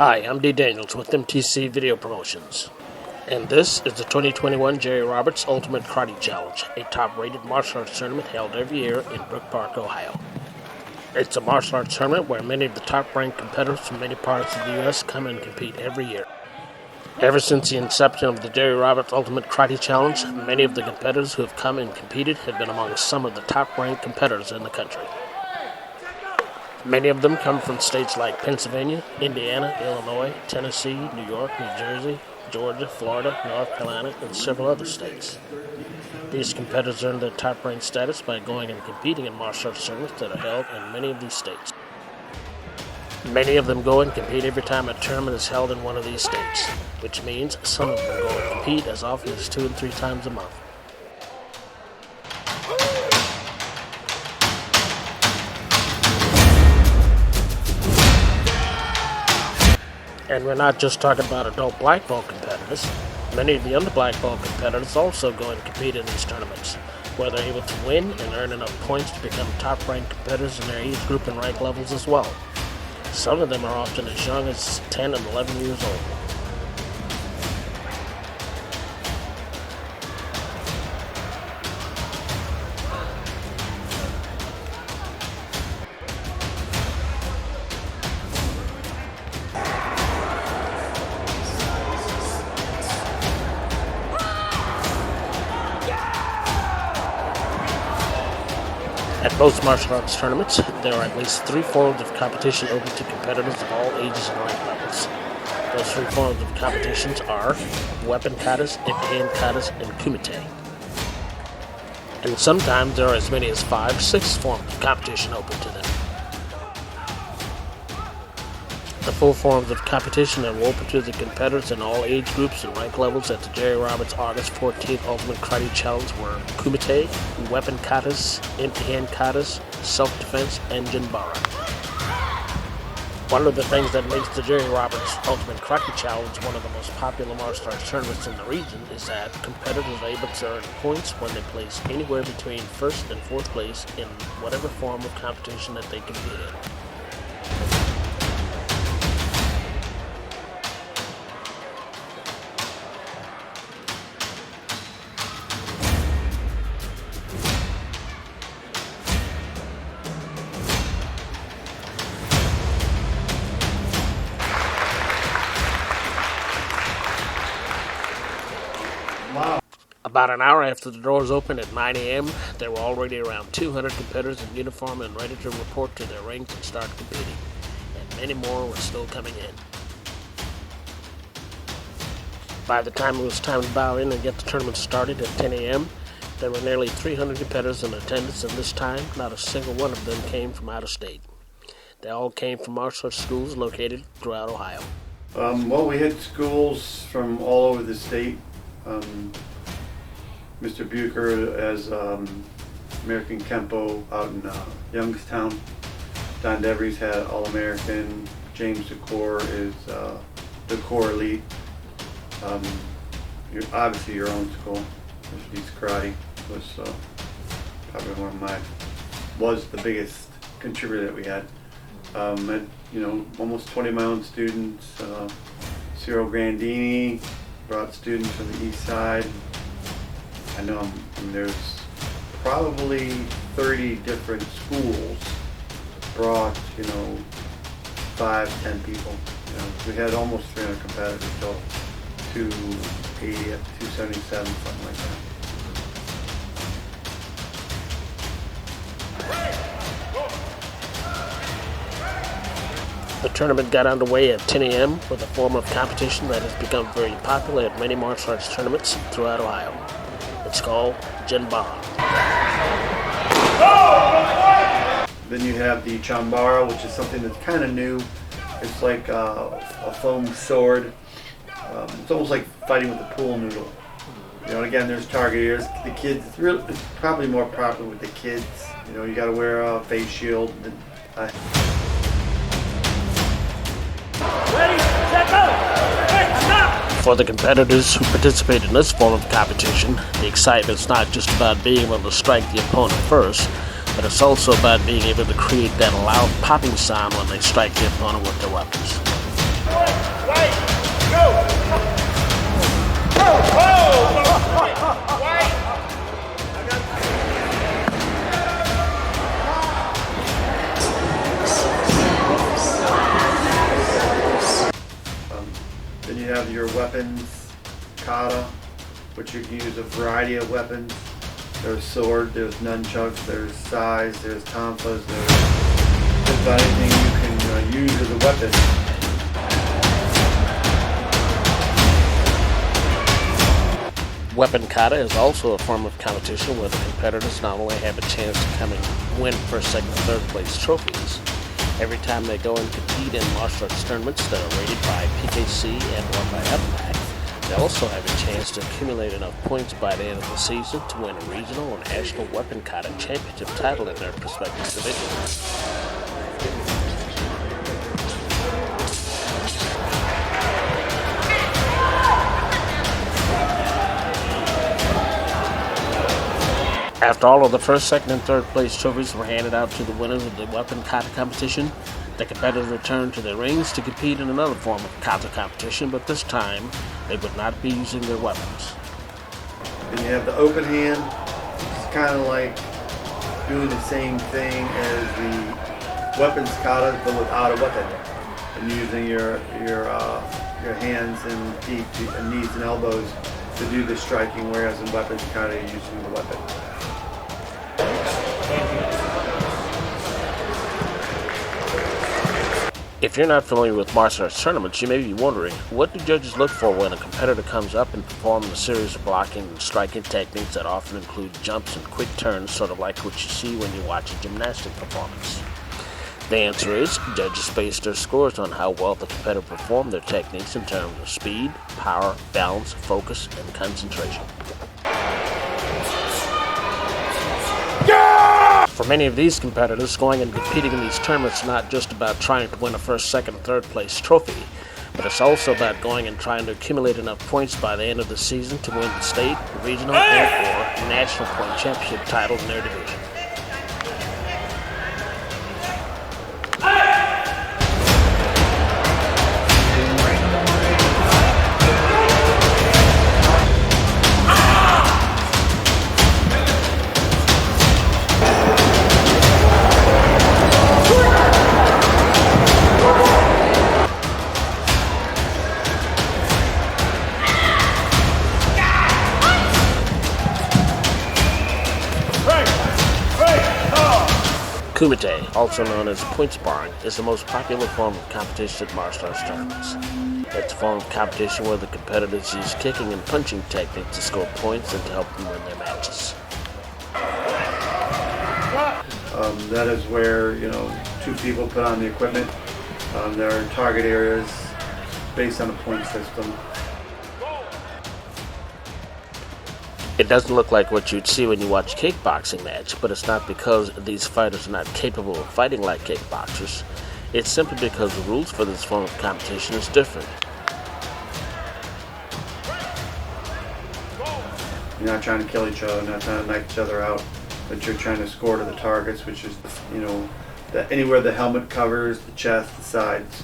Hi, I'm D. Daniels with MTC Video Promotions, and this is the 2021 Jerry Roberts Ultimate Karate Challenge, a top-rated martial arts tournament held every year in Brook Park, Ohio. It's a martial arts tournament where many of the top-ranked competitors from many parts of the U.S. come and compete every year. Ever since the inception of the Jerry Roberts Ultimate Karate Challenge, many of the competitors who have come and competed have been among some of the top-ranked competitors in the country. Many of them come from states like Pennsylvania, Indiana, Illinois, Tennessee, New York, New Jersey, Georgia, Florida, North Carolina, and several other states. These competitors earn their top-ranked status by going and competing in martial arts tournaments that are held in many of these states. Many of them go and compete every time a tournament is held in one of these states, which means some of them go and compete as often as 2 and 3 times a month. And we're not just talking about adult black belt competitors. Many of the under black belt competitors also go and compete in these tournaments, where they're able to win and earn enough points to become top-ranked competitors in their age group and rank levels as well. Some of them are often as young as 10 and 11 years old. At most martial arts tournaments, there are at least 3 forms of competition open to competitors of all ages and rank levels. Those 3 forms of competitions are weapon katas, hand katas, and kumite. And sometimes there are as many as 5, 6 forms of competition open to them. The full forms of competition are open to the competitors in all age groups and rank levels at the Jerry Roberts August 14th Ultimate Karate Challenge were kumite, weapon katas, empty hand katas, self-defense, and jinbara. One of the things that makes the Jerry Roberts Ultimate Karate Challenge one of the most popular martial arts tournaments in the region is that competitors are able to earn points when they place anywhere between 1st and 4th place in whatever form of competition that they compete in. About an hour after the doors opened at 9 a.m., there were already around 200 competitors in uniform and ready to report to their rings and start competing, and many more were still coming in. By the time it was time to bow in and get the tournament started at 10 a.m., there were nearly 300 competitors in attendance, and this time, not a single one of them came from out of state. They all came from martial arts schools located throughout Ohio. Well, we had schools from all over the state. Mr. Bucher as American Kempo out in Youngstown. Don Devries had All-American. James Decor is Decor Elite. Obviously your own school, East Karate, was probably was the biggest contributor that we had. Almost 20 of my own students. Cyril Grandini brought students from the east side. I know there's probably 30 different schools brought, 5, 10 people. We had almost 300 competitors, so 280, 277, something like that. The tournament got underway at 10 a.m. with a form of competition that has become very popular at many martial arts tournaments throughout Ohio. It's called jinbara. Then you have the chambara, which is something that's kind of new. It's like a foam sword. It's almost like fighting with a pool noodle. And again, there's target areas. The kids, it's probably more popular with the kids. You got to wear a face shield. For the competitors who participate in this form of competition, the excitement is not just about being able to strike the opponent first, but it's also about being able to create that loud popping sound when they strike the opponent with their weapons. Then you have your weapons, kata, which you can use a variety of weapons. There's sword, there's nunchucks, there's sais, there's tonfas, there's just about anything you can use as a weapon. Weapon kata is also a form of competition where the competitors not only have a chance to come and win first, second, and third place trophies. Every time they go and compete in martial arts tournaments that are rated by PKC and or by FMAC, they also have a chance to accumulate enough points by the end of the season to win a regional or national weapon kata championship title in their respective divisions. After all of the first, second, and third place trophies were handed out to the winners of the weapon kata competition, the competitors returned to their rings to compete in another form of kata competition, but this time they would not be using their weapons. Then you have the open hand. It's kind of like doing the same thing as the weapons kata, but without a weapon, and using your hands and feet and knees and elbows to do the striking, whereas in weapons kata you're using the weapon. If you're not familiar with martial arts tournaments, you may be wondering, what do judges look for when a competitor comes up and performs a series of blocking and striking techniques that often include jumps and quick turns, sort of like what you see when you watch a gymnastic performance? The answer is, judges base their scores on how well the competitor performed their techniques in terms of speed, power, balance, focus, and concentration. For many of these competitors, going and competing in these tournaments is not just about trying to win a first, second, and third place trophy, but it's also about going and trying to accumulate enough points by the end of the season to win the state, regional, and/or national point championship title in their division. Kumite, also known as point sparring, is the most popular form of competition at martial arts tournaments. It's a form of competition where the competitors use kicking and punching techniques to score points and to help them win their matches. That is where, two people put on the equipment. There are target areas based on a point system. It doesn't look like what you'd see when you watch a kickboxing match, but it's not because these fighters are not capable of fighting like kickboxers. It's simply because the rules for this form of competition is different. You're not trying to kill each other, not trying to knock each other out, but you're trying to score to the targets, which is, anywhere the helmet covers, the chest, the sides.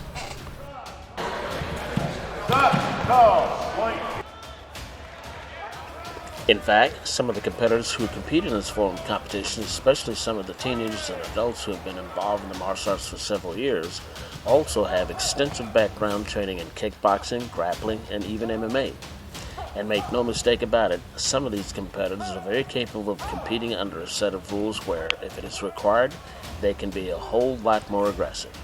In fact, some of the competitors who compete in this form of competition, especially some of the teenagers and adults who have been involved in the martial arts for several years, also have extensive background training in kickboxing, grappling, and even MMA. And make no mistake about it, some of these competitors are very capable of competing under a set of rules where, if it is required, they can be a whole lot more aggressive.